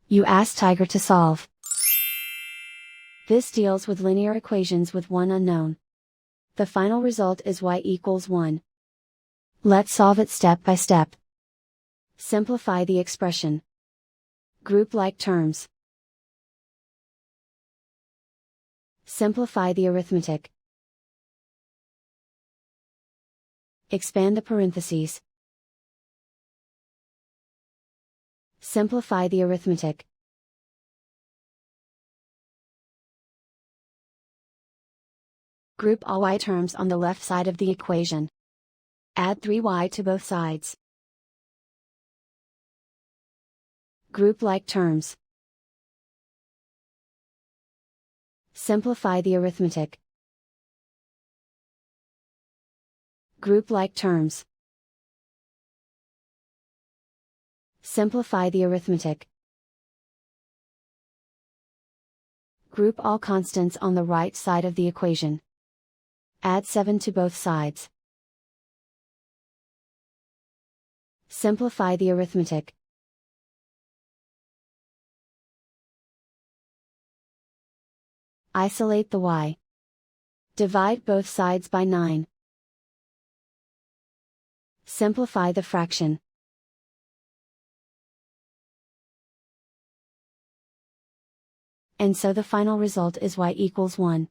You ask Tiger to solve. This deals with linear equations with one unknown. The final result is y=1. Let's solve it step by step. Simplify the expression. Group like terms. Simplify the arithmetic. Expand the parentheses. Simplify the arithmetic. Group all y terms on the left side of the equation. Add 3y to both sides. Group like terms. Simplify the arithmetic. Group like terms. Simplify the arithmetic. Group all constants on the right side of the equation. Add 7 to both sides. Simplify the arithmetic. Isolate the y. Divide both sides by 9. Simplify the fraction. And so the final result is y=1.